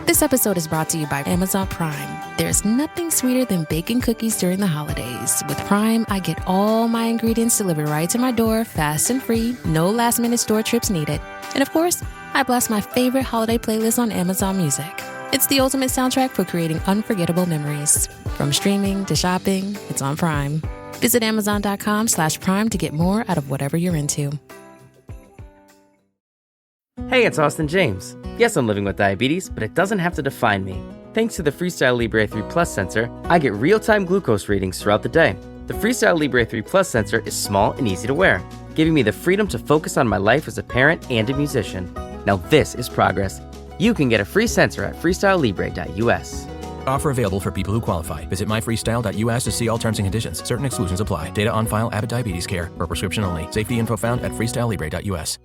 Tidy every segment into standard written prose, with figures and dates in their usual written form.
This episode is brought to you by Amazon Prime. There's nothing sweeter than baking cookies during the holidays. With Prime, I get all my ingredients delivered right to my door, fast and free, no last-minute store trips needed. And of course, I blast my favorite holiday playlist on Amazon Music. It's the ultimate soundtrack for creating unforgettable memories. From streaming to shopping, it's on Prime. Visit Amazon.com/Prime to get more out of whatever you're into. Hey, it's Austin James. Yes, I'm living with diabetes, but it doesn't have to define me. Thanks to the FreeStyle Libre 3 Plus sensor, I get real-time glucose readings throughout the day. The FreeStyle Libre 3 Plus sensor is small and easy to wear, giving me the freedom to focus on my life as a parent and a musician. Now this is progress. You can get a free sensor at freestylelibre.us. Offer available for people who qualify. Visit myfreestyle.us to see all terms and conditions. Certain exclusions apply. Data on file. Abbott Diabetes Care. For prescription only. Safety info found at freestylelibre.us.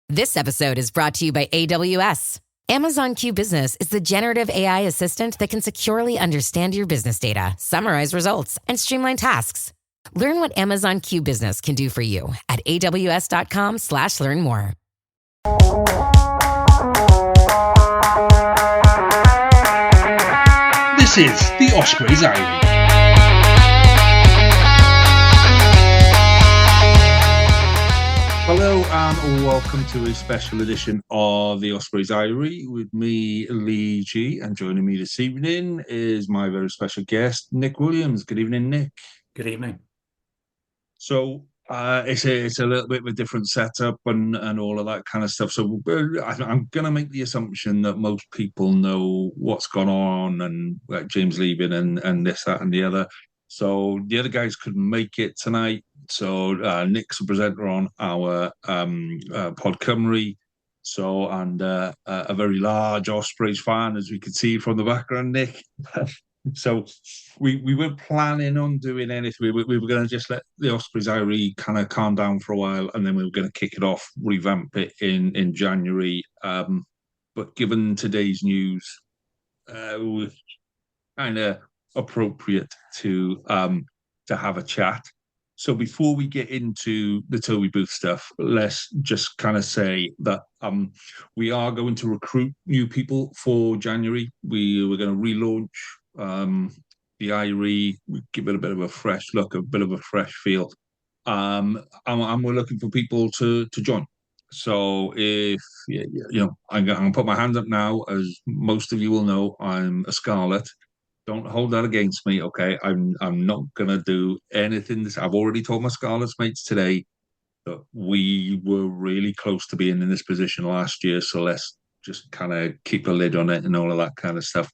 This episode is brought to you by AWS. Amazon Q Business is the generative AI assistant that can securely understand your business data, summarize results, and streamline tasks. Learn what Amazon Q Business can do for you at aws.com/learn more. This is the Ospreys Eyrie. Hello and welcome to a special edition of the Ospreys Eyrie with me, Lee G, and joining me this evening is my very special guest, Nick Williams. Good evening, Nick. Good evening. So it's a little bit of a different setup and all of that kind of stuff. So I'm going to make the assumption that most people know what's gone on and like James leaving and this, that, and the other. So the other guys couldn't make it tonight. So Nick's a presenter on our Pod Cymru. So and a very large Ospreys fan, as we could see from the background, Nick. So we weren't planning on doing anything. We were going to just let the Ospreys Eyrie kind of calm down for a while, and then we were going to kick it off, revamp it in January. But given today's news, it was kind of appropriate to have a chat. So before we get into the Toby Booth stuff, let's just kind of say that we are going to recruit new people for January. We were going to relaunch the Eyrie, give it a bit of a fresh look, a bit of a fresh feel. And we're looking for people to join. So if, I'm going to put my hand up now, as most of you will know, I'm a Scarlet. Don't hold that against me, okay? I'm not gonna do anything. I've already told my Scarlets mates today that we were really close to being in this position last year, so let's just kind of keep a lid on it and all of that kind of stuff.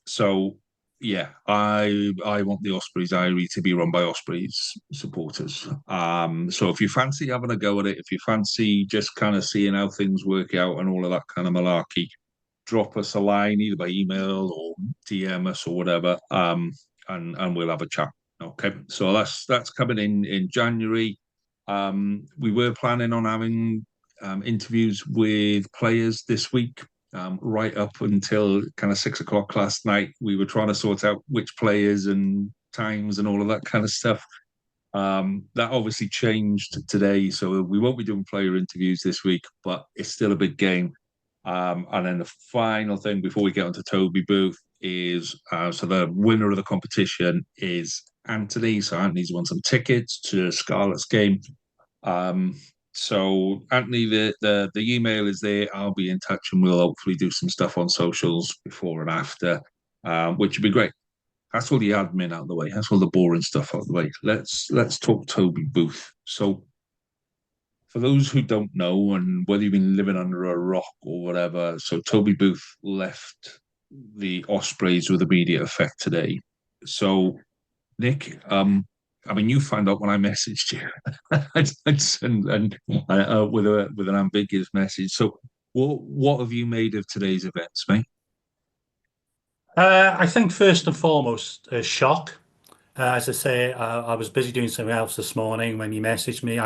So yeah, I want the Ospreys Eyrie to be run by Ospreys supporters. So if you fancy having a go at it, if you fancy just kind of seeing how things work out and all of that kind of malarkey, drop us a line either by email or DM us or whatever, and we'll have a chat. Okay, so that's coming in January. We were planning on having interviews with players this week, right up until kind of 6 o'clock last night. We were trying to sort out which players and times and all of that kind of stuff. That obviously changed today, so we won't be doing player interviews this week, but it's still a big game. And then the final thing before we get onto Toby Booth is so the winner of the competition is Anthony. So Anthony's won some tickets to Scarlet's game. So Anthony, the email is there. I'll be in touch and we'll hopefully do some stuff on socials before and after, which would be great. That's all the admin out of the way. That's all the boring stuff out of the way. Let's talk Toby Booth. So for those who don't know, and whether you've been living under a rock or whatever, so Toby Booth left the Ospreys with immediate effect today. So, Nick, you found out when I messaged you, and with an ambiguous message. So, what have you made of today's events, mate? I think first and foremost, a shock. As I say, I was busy doing something else this morning when you messaged me.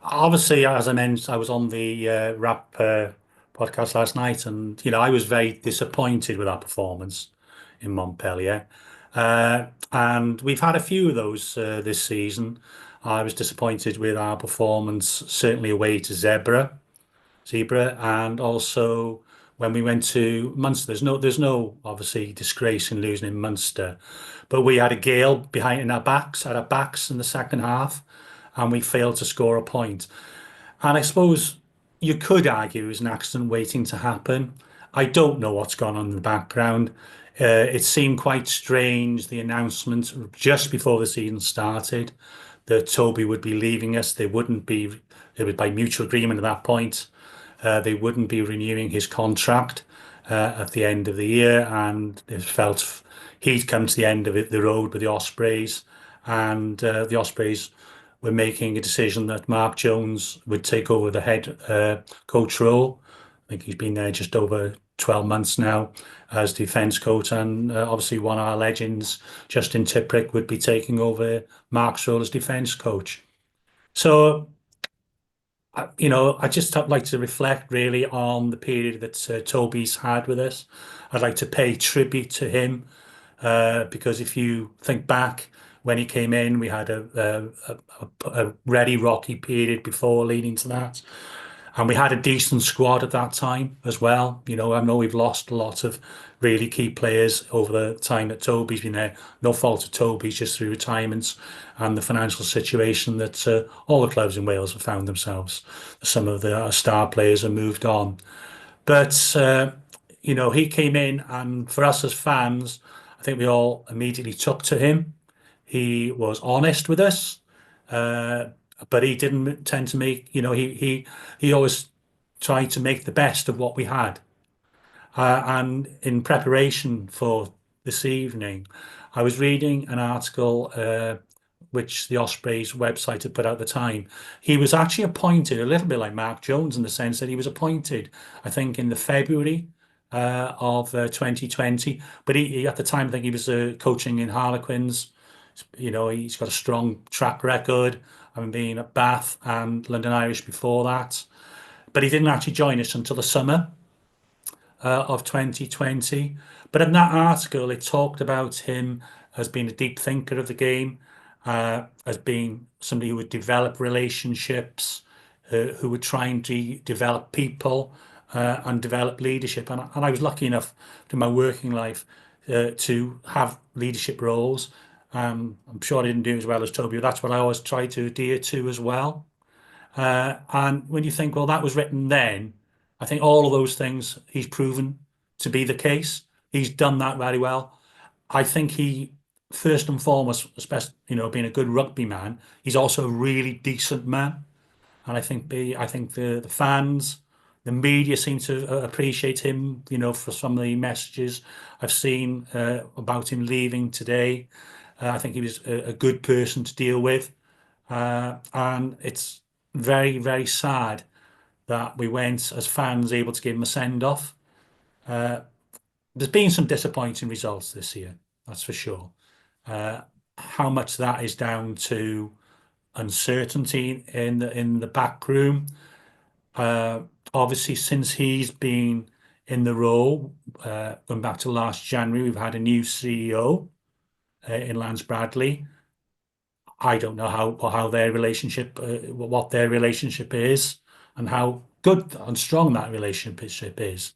Obviously, as I mentioned, I was on the rap podcast last night, and I was very disappointed with our performance in Montpellier. And we've had a few of those this season. I was disappointed with our performance, certainly away to Zebra. Zebra, and also when we went to Munster. There's no obviously disgrace in losing in Munster, but we had a gale behind in our backs at our backs in the second half, and we failed to score a point. And I suppose you could argue it was an accident waiting to happen. I don't know what's gone on in the background. It seemed quite strange, the announcement just before the season started that Toby would be leaving us. It was by mutual agreement at that point. They wouldn't be renewing his contract at the end of the year, and it felt he'd come to the end of the road with the Ospreys, and the Ospreys were making a decision that Mark Jones would take over the head coach role. I think he's been there just over 12 months now as defence coach, and obviously one of our legends, Justin Tipuric, would be taking over Mark's role as defence coach. So, I just like to reflect really on the period that Toby's had with us. I'd like to pay tribute to him because if you think back when he came in, we had a really rocky period before leading to that. And we had a decent squad at that time as well. I know we've lost a lot of really key players over the time that Toby's been there. No fault of Toby's, just through retirements and the financial situation that all the clubs in Wales have found themselves. Some of the star players have moved on. But, he came in, and for us as fans, I think we all immediately took to him. He was honest with us, uh, but he didn't tend to make, he always tried to make the best of what we had. And in preparation for this evening, I was reading an article which the Ospreys website had put out at the time. He was actually appointed a little bit like Mark Jones in the sense that he was appointed, I think, in the February of 2020. But he at the time, I think he was coaching in Harlequins. He's got a strong track record, having been at Bath and London Irish before that. But he didn't actually join us until the summer of 2020. But in that article, it talked about him as being a deep thinker of the game, as being somebody who would develop relationships, who would try and develop people and develop leadership. And I was lucky enough in my working life to have leadership roles. I'm sure I didn't do as well as Toby, but that's what I always try to adhere to as well. And when you think, well, that was written then, I think all of those things he's proven to be the case. He's done that very well. I think he, first and foremost, especially, being a good rugby man, he's also a really decent man. And I think the fans, the media seem to appreciate him, for some of the messages I've seen about him leaving today. I think he was a good person to deal with. And it's very, very sad that we weren't, as fans, able to give him a send-off. There's been some disappointing results this year, that's for sure. How much that is down to uncertainty in the back room. Obviously, since he's been in the role, going back to last January, we've had a new CEO in Lance Bradley. I don't know how their relationship, what their relationship is, and how good and strong that relationship is.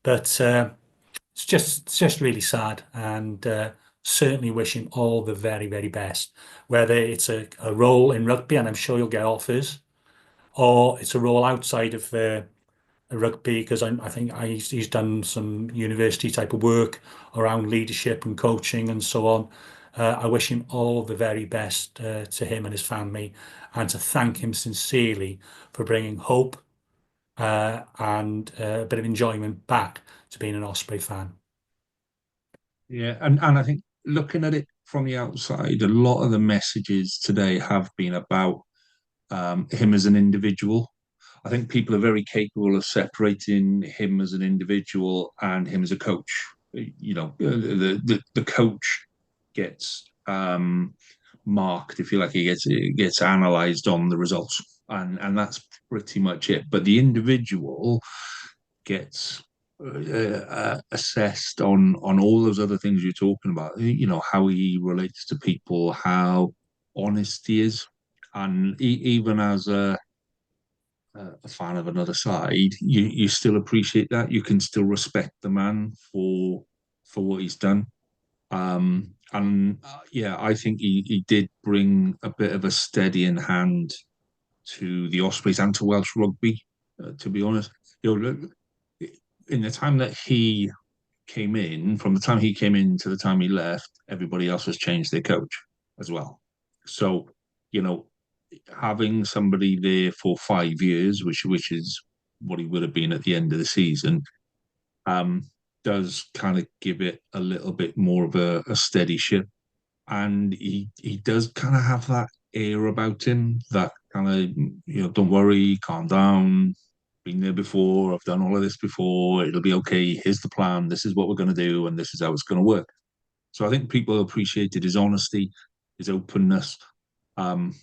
But it's just really sad, and certainly wish him all the very, very best. Whether it's a role in rugby, and I'm sure you'll get offers, or it's a role outside of rugby, because I think he's done some university type of work around leadership and coaching and so on. I wish him all the very best to him and his family, and to thank him sincerely for bringing hope and a bit of enjoyment back to being an Osprey fan. Yeah, and I think looking at it from the outside, a lot of the messages today have been about him as an individual. I think people are very capable of separating him as an individual and him as a coach. The coach gets marked, if you like, he gets analysed on the results, and that's pretty much it. But the individual gets assessed on all those other things you're talking about. How he relates to people, how honest he is, and even as a fan of another side, you still appreciate that. You can still respect the man for what he's done. And yeah, I think he did bring a bit of a steadying hand to the Ospreys and to Welsh rugby. To be honest, in the time that he came in, from the time he came in to the time he left, everybody else has changed their coach as well. So, you know, having somebody there for 5 years, which is what he would have been at the end of the season, um, does kind of give it a little bit more of a steady ship. And he does kind of have that air about him, that kind of, don't worry, calm down, been there before, I've done all of this before, it'll be okay, here's the plan, this is what we're going to do, and this is how it's going to work. So I think people appreciated his honesty, his openness. Um,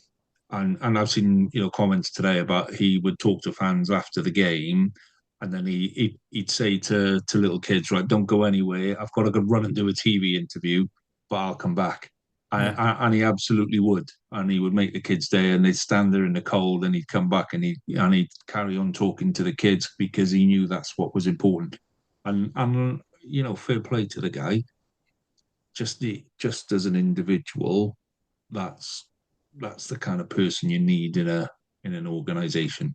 and I've seen, comments today about he would talk to fans after the game, and then he'd say to little kids, right, don't go anywhere. I've got to go run and do a TV interview, but I'll come back. Yeah. And he absolutely would, and he would make the kids stay, and they'd stand there in the cold, and he'd come back, and he'd carry on talking to the kids because he knew that's what was important. And fair play to the guy. Just as an individual, that's that's the kind of person you need in an organization.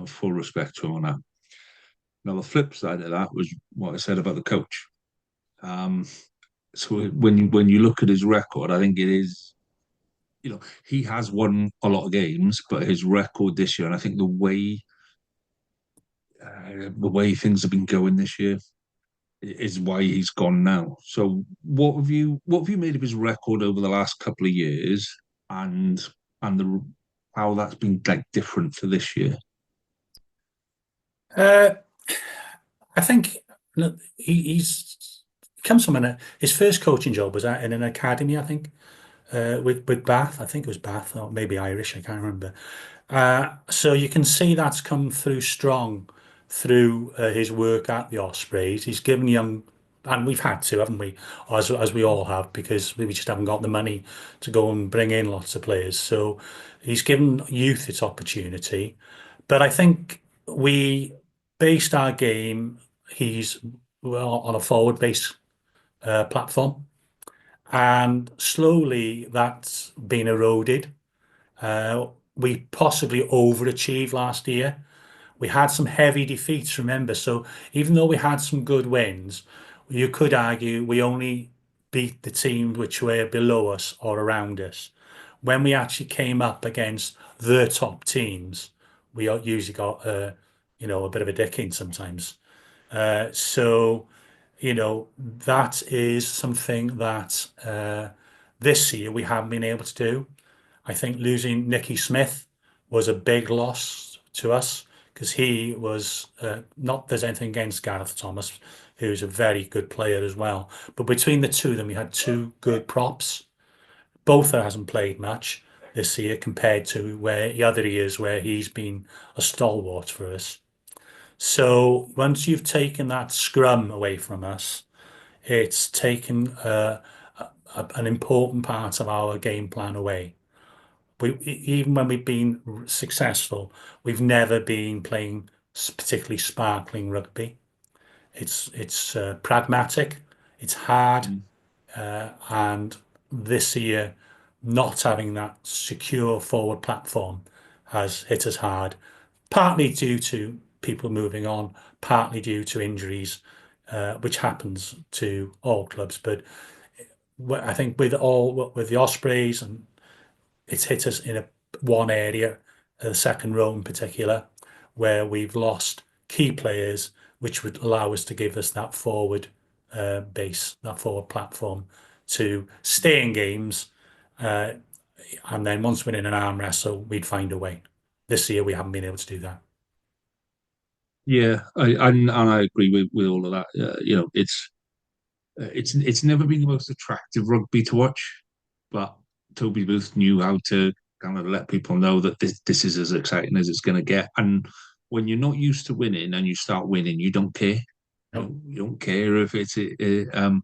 Full respect to him on that. Now the flip side of that was what I said about the coach. Um, so when you look at his record, I think it is, he has won a lot of games, but his record this year, and I think the way things have been going this year is why he's gone now. So what have you made of his record over the last couple of years, and the how that's been like different for this year? Uh, I think he's he comes from his first coaching job was in an academy, I think, with Bath. I think it was Bath or maybe Irish. I can't remember. So you can see that's come through strong through his work at the Ospreys. He's given young, and we've had to, haven't we? As we all have, because we just haven't got the money to go and bring in lots of players. So he's given youth its opportunity. But I think we based our game, he's well on a forward base platform. And slowly that's been eroded. We possibly overachieved last year. We had some heavy defeats, remember. So even though we had some good wins, you could argue we only beat the teams which were below us or around us. When we actually came up against the top teams, we usually got a bit of a dicking sometimes. So that is something that this year we haven't been able to do. I think losing Nicky Smith was a big loss to us because he was not there's anything against Gareth Thomas, who's a very good player as well. But between the two of them, we had two good props. Both hasn't played much this year compared to where the other years where he's been a stalwart for us. So once you've taken that scrum away from us, it's taken an important part of our game plan away. Even when we've been successful, we've never been playing particularly sparkling rugby. It's pragmatic, it's hard, and this year, not having that secure forward platform has hit us hard, partly due to people moving on, partly due to injuries, which happens to all clubs. But I think with the Ospreys, and it's hit us in one area, the second row in particular, where we've lost key players, which would allow us to give us that forward base, that forward platform to stay in games. And then once we're in an arm wrestle, we'd find a way. This year, we haven't been able to do that. Yeah, I agree with all of that. It's never been the most attractive rugby to watch, but Toby Booth knew how to kind of let people know that this is as exciting as it's going to get. And when you're not used to winning and you start winning, you don't care. You don't care if it's the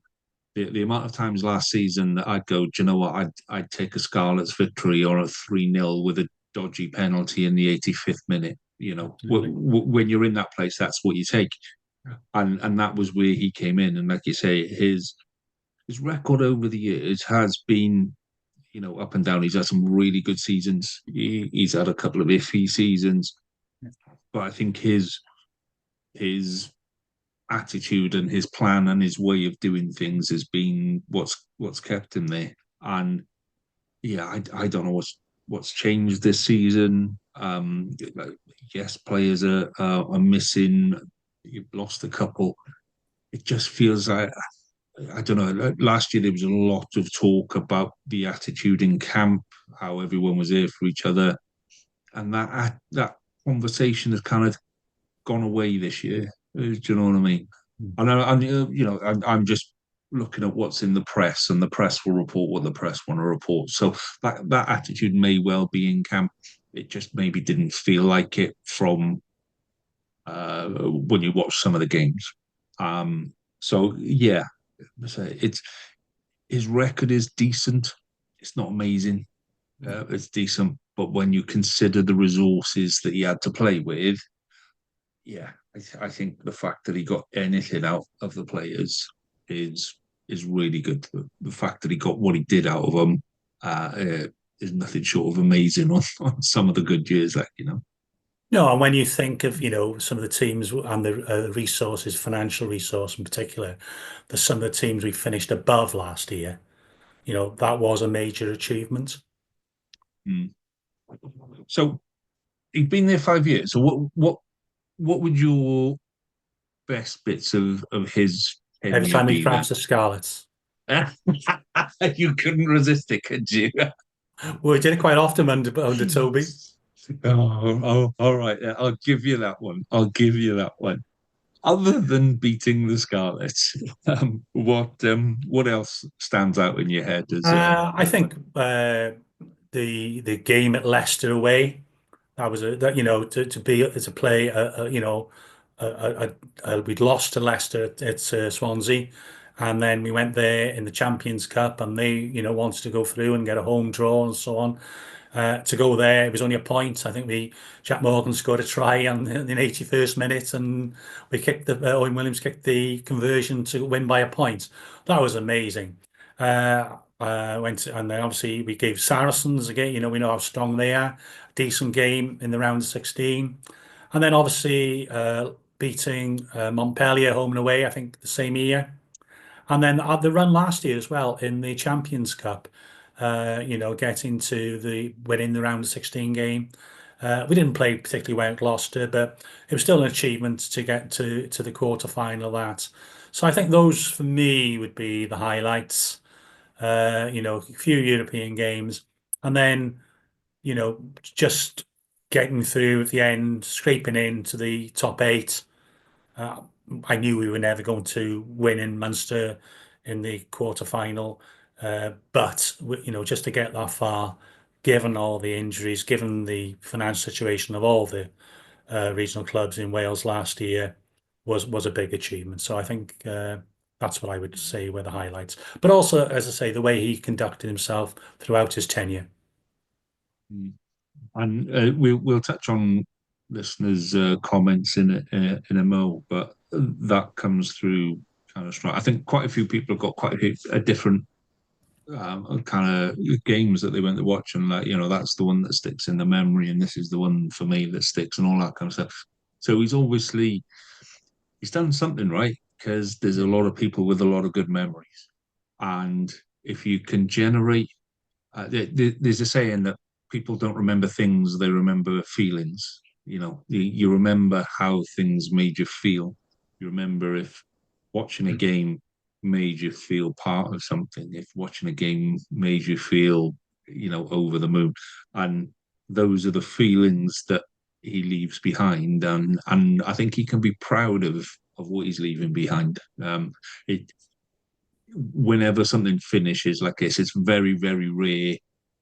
amount of times last season that I'd go, do you know what? I'd take a Scarlets victory or a 3-0 with a dodgy penalty in the 85th minute. When you're in that place, that's what you take. And that was where he came in. And like you say, his record over the years has been, up and down. He's had some really good seasons. He's had a couple of iffy seasons, but I think his attitude and his plan and his way of doing things has been what's kept him there. And yeah, I don't know what's changed this season. Yes, players are missing. You've lost a couple. It just feels like, I don't know. Last year there was a lot of talk about the attitude in camp, how everyone was there for each other, and that conversation has kind of gone away this year. Do you know what I mean? And I'm just looking at what's in the press, and the press will report what the press want to report. So that attitude may well be in camp. It just maybe didn't feel like it from when you watch some of the games. So yeah, it's his record is decent. It's not amazing. It's decent, but when you consider the resources that he had to play with, yeah, I think the fact that he got anything out of the players is really good. The fact that he got what he did out of them is nothing short of amazing on some of the good years, No, and when you think of, some of the teams and the resources, financial resource in particular, there's some of the teams we finished above last year. That was a major achievement. Mm. So he's been there 5 years. So what would your best bits of his Every tenure time he be then? grabs the Scarlets. You couldn't resist it, could you? Well, we did it quite often under Toby. All right. Yeah, I'll give you that one. I'll give you that one. Other than beating the Scarlets, what else stands out in your head as I think the game at Leicester away, that was to play we'd lost to Leicester at Swansea, and then we went there in the Champions Cup, and they wanted to go through and get a home draw and so on. To go there, it was only a point. I think Jack Morgan scored a try in the 81st minute, and Owen Williams kicked the conversion to win by a point. That was amazing. And then obviously we gave Saracens again. We know how strong they are. Decent game in the round of 16, and then obviously beating Montpellier home and away. I think the same year. And then the run last year as well in the Champions Cup, getting to winning the round of 16 game. We didn't play particularly well at Gloucester, but it was still an achievement to get to the quarter final of that. So I think those for me would be the highlights. A few European games, and then just getting through at the end, scraping into the top eight. I knew we were never going to win in Munster in the quarter final, but just to get that far, given all the injuries, given the financial situation of all the regional clubs in Wales last year, was a big achievement. So I think that's what I would say were the highlights. But also, as I say, the way he conducted himself throughout his tenure. And we'll touch on listeners' comments in a mo, but that comes through kind of strong. I think quite a few people have got quite a different kind of games that they went to watch, and that's the one that sticks in the memory, and this is the one for me that sticks, and all that kind of stuff. So he's done something right, because there's a lot of people with a lot of good memories, and if you can generate, there's a saying that people don't remember things, they remember feelings. You remember how things made you feel. You remember if watching a game made you feel part of something, if watching a game made you feel, over the moon. And those are the feelings that he leaves behind. And I think he can be proud of what he's leaving behind. Whenever something finishes like this, it's very, very rare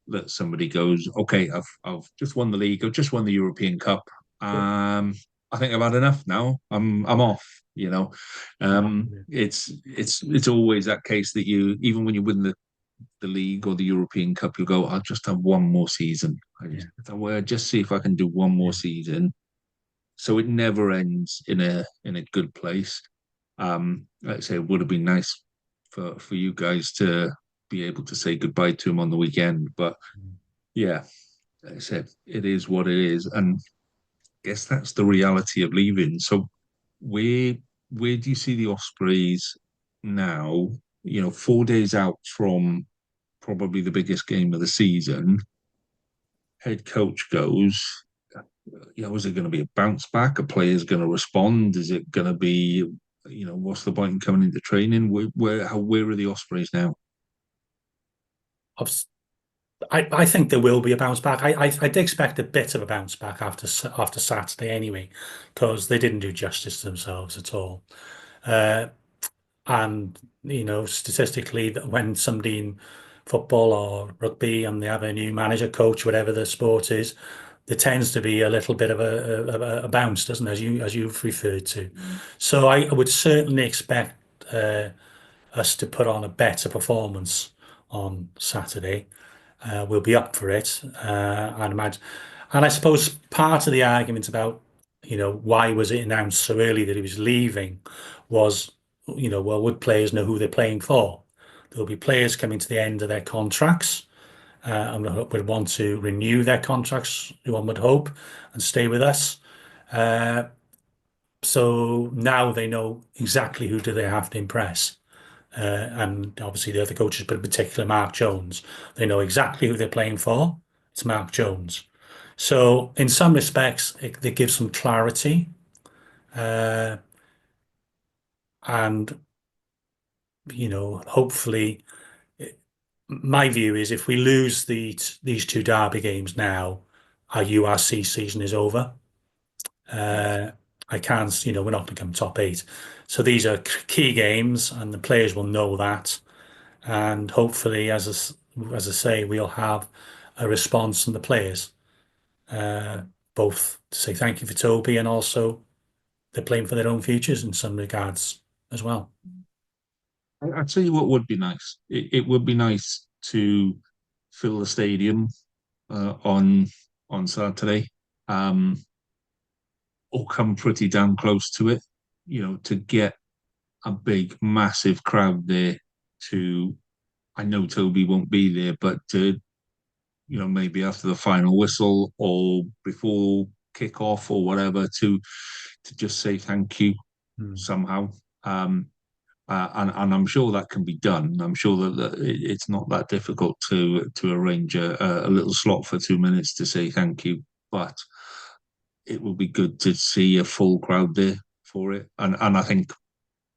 that somebody goes, okay, I've just won the league, I've just won the European Cup. I think I've had enough now. I'm off. It's always that case that you, even when you win the league or the European Cup, you go, I'll just have one more season. I'll just see if I can do one more season. so it never ends in a good place. Like I say, it would have been nice for you guys to be able to say goodbye to him on the weekend, but yeah, like I said, it is what it is, and I guess that's the reality of leaving. So where where do you see the Ospreys now? 4 days out from probably the biggest game of the season. Head coach goes. Is it going to be a bounce back? A player's going to respond? Is it going to be, what's the point in coming into training? Where are the Ospreys now? I think there will be a bounce back. I did expect a bit of a bounce back after Saturday anyway, because they didn't do justice to themselves at all. And statistically, that when somebody in football or rugby and they have a new manager, coach, whatever the sport is, there tends to be a little bit of a bounce, doesn't it, as you've referred to. So I would certainly expect us to put on a better performance on Saturday. We'll be up for it, I'd imagine. And I suppose part of the argument about, why was it announced so early that he was leaving was, well, would players know who they're playing for? There'll be players coming to the end of their contracts and would want to renew their contracts, one would hope, and stay with us. So now they know exactly who do they have to impress. And obviously the other coaches, but in particular Mark Jones, they know exactly who they're playing for. It's Mark Jones. So in some respects, it gives some clarity. And, hopefully, my view is if we lose these two derby games now, our URC season is over. I can't, we're not going to come top eight. So these are key games and the players will know that. And hopefully, I say, we'll have a response from the players, both to say thank you for Toby and also they're playing for their own futures in some regards as well. I'd tell you what would be nice. It would be nice to fill the stadium on Saturday, or come pretty damn close to it. To get a big, massive crowd there. I know Toby won't be there, but to maybe after the final whistle or before kick-off or whatever, to just say thank you somehow. And I'm sure that can be done. I'm sure that it's not that difficult to arrange a little slot for 2 minutes to say thank you. But it will be good to see a full crowd there for it. And I think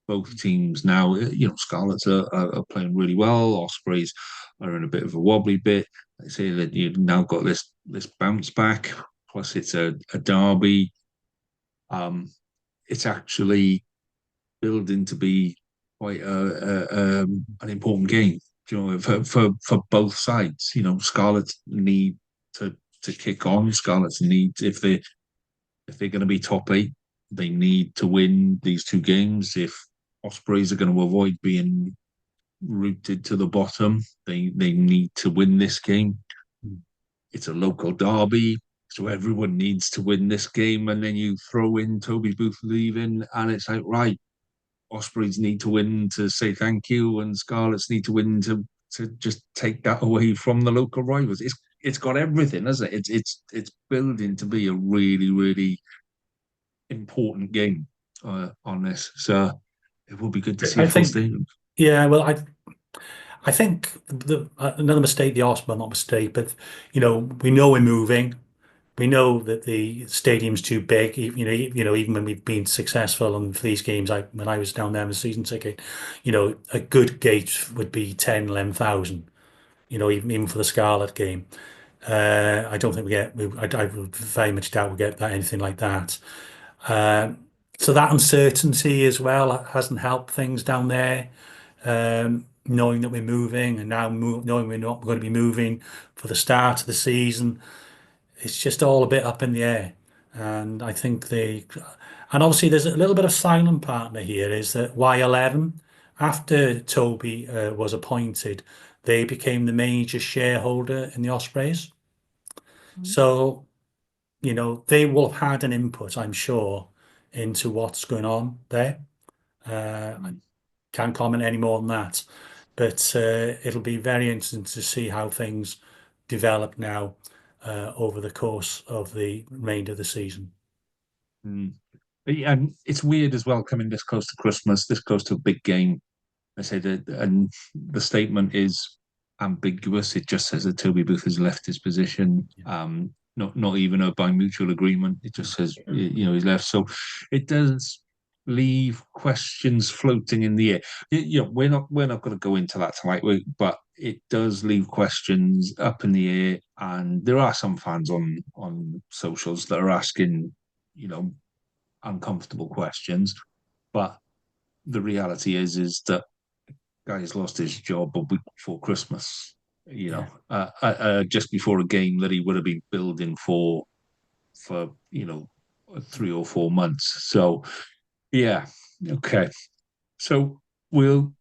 both teams now, Scarlets are playing really well. Ospreys are in a bit of a wobbly bit. They say that you've now got this bounce back. Plus, it's a derby. It's actually building to be quite an important game. For both sides. Scarlets need to kick on. Scarlets need, if they're going to be top eight, they need to win these two games. If Ospreys are going to avoid being rooted to the bottom, they need to win this game. It's a local derby, so everyone needs to win this game. And then you throw in Toby Booth leaving, and it's like, right, Ospreys need to win to say thank you, and Scarlets need to win to just take that away from the local rivals. It's got everything, hasn't it? It's building to be a really, really important game on this. So it will be good to see a full stadium. Yeah, well, I think another mistake, not mistake, but we know we're moving. We know that the stadium's too big. Even when we've been successful and for these games, when I was down there in the season ticket, a good gate would be 10, 11,000. Even for the Scarlet game. I don't think I would very much doubt we get that anything like that. So that uncertainty as well hasn't helped things down there. Knowing that we're moving and now knowing we're not going to be moving for the start of the season, it's just all a bit up in the air. And I think and obviously there's a little bit of silent partner here is that Y11, after Toby was appointed, they became the major shareholder in the Ospreys. So they will have had an input, I'm sure, into what's going on there. I can't comment any more on that, but it'll be very interesting to see how things develop now over the course of the remainder of the season. And it's weird as well, coming this close to Christmas, this close to a big game. I say that, and the statement is ambiguous. It just says that Toby Booth has left his position. Not even by mutual agreement. It just says he's left. So it does leave questions floating in the air. We're not going to go into that tonight, but it does leave questions up in the air. And there are some fans on socials that are asking, uncomfortable questions. But the reality is that guy's lost his job a week before Christmas, just bore a game that he would have been building for 3 or 4 months. So, yeah, okay. So we'll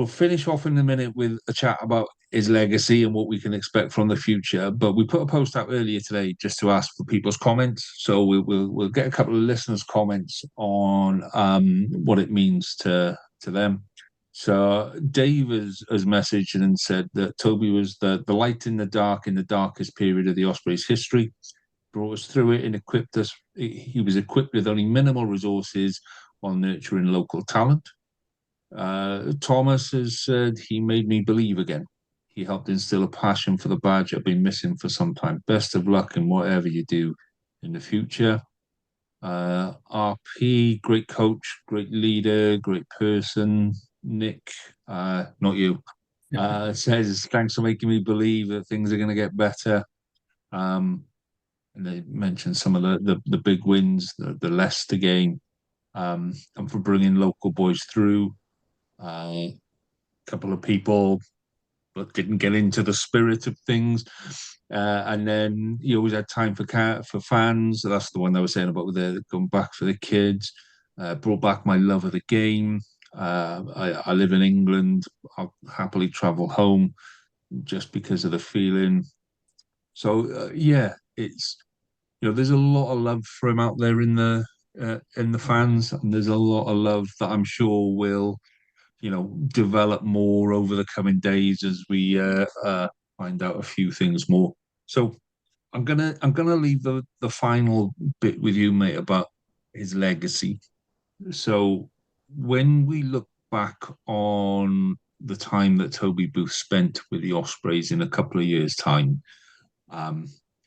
finish off in a minute with a chat about his legacy and what we can expect from the future. But we put a post out earlier today just to ask for people's comments. So we'll get a couple of listeners' comments on what it means to them. So Dave has messaged and said that Toby was the light in the darkest period of the Ospreys' history. Brought us through it and equipped us. He was equipped with only minimal resources while nurturing local talent. Thomas has said he made me believe again. He helped instill a passion for the badge I've been missing for some time. Best of luck in whatever you do in the future. RP, great coach, great leader, great person. Nick, not you, says, thanks for making me believe that things are going to get better. And they mentioned some of the big wins, the Leicester game, and for bringing local boys through. A couple of people that didn't get into the spirit of things. And then you always had time for fans. That's the one I was saying about with going back for the kids. Brought back my love of the game. I live in England. I'll happily travel home just because of the feeling. So it's there's a lot of love for him out there in the fans, and there's a lot of love that I'm sure will develop more over the coming days as we find out a few things more. So I'm gonna leave the final bit with you, mate, about his legacy. So when we look back on the time that Toby Booth spent with the Ospreys in a couple of years' time,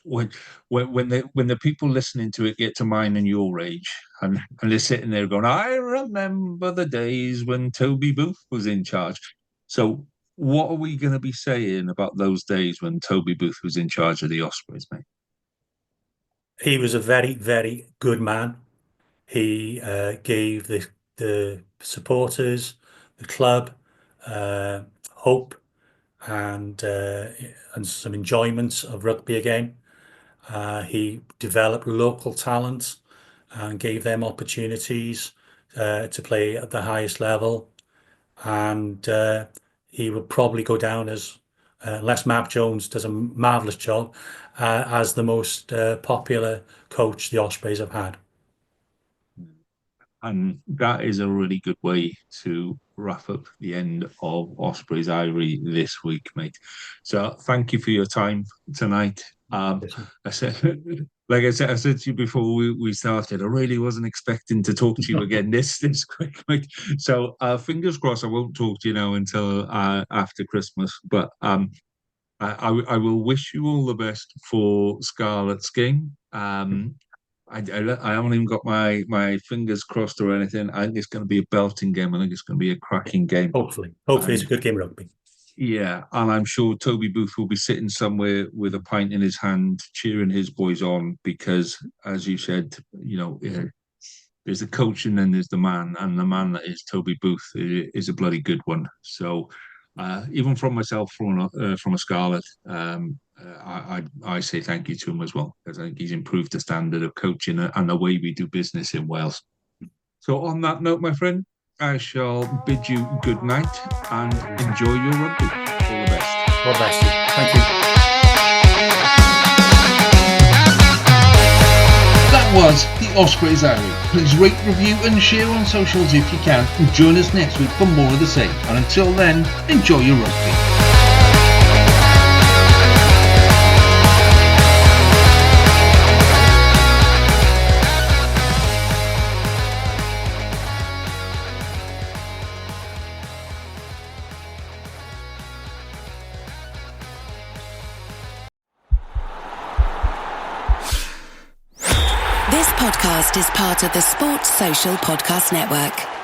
when the people listening to it get to mine and your age, and they're sitting there going, I remember the days when Toby Booth was in charge. So what are we going to be saying about those days when Toby Booth was in charge of the Ospreys, mate? He was a very, very good man. He gave the supporters, the club, hope and some enjoyment of rugby again. He developed local talent and gave them opportunities to play at the highest level. And he will probably go down as, unless Matt Jones does a marvellous job, as the most popular coach the Ospreys have had. And that is a really good way to wrap up the end of Ospreys Eyrie this week, mate. So thank you for your time tonight. I said to you before we started, I really wasn't expecting to talk to you again this quick, mate. So fingers crossed I won't talk to you now until after Christmas. But I will wish you all the best for Scarlet's game. I haven't even got my fingers crossed or anything. I think it's going to be a belting game. I think it's going to be a cracking game. Hopefully it's a good game of rugby. Yeah, and I'm sure Toby Booth will be sitting somewhere with a pint in his hand, cheering his boys on, because, as you said, there's the coach and then there's the man, and the man that is Toby Booth is a bloody good one. So, even from myself, from a Scarlet, I say thank you to him as well, because I think he's improved the standard of coaching and the way we do business in Wales. So on that note, my friend, I shall bid you good night and enjoy your rugby. All the best. All the best. Thank you. was the Ospreys Eyrie. Please rate, review and share on socials if you can, and join us next week for more of the same. And until then, enjoy your rugby. This podcast is part of the Sports Social Podcast Network.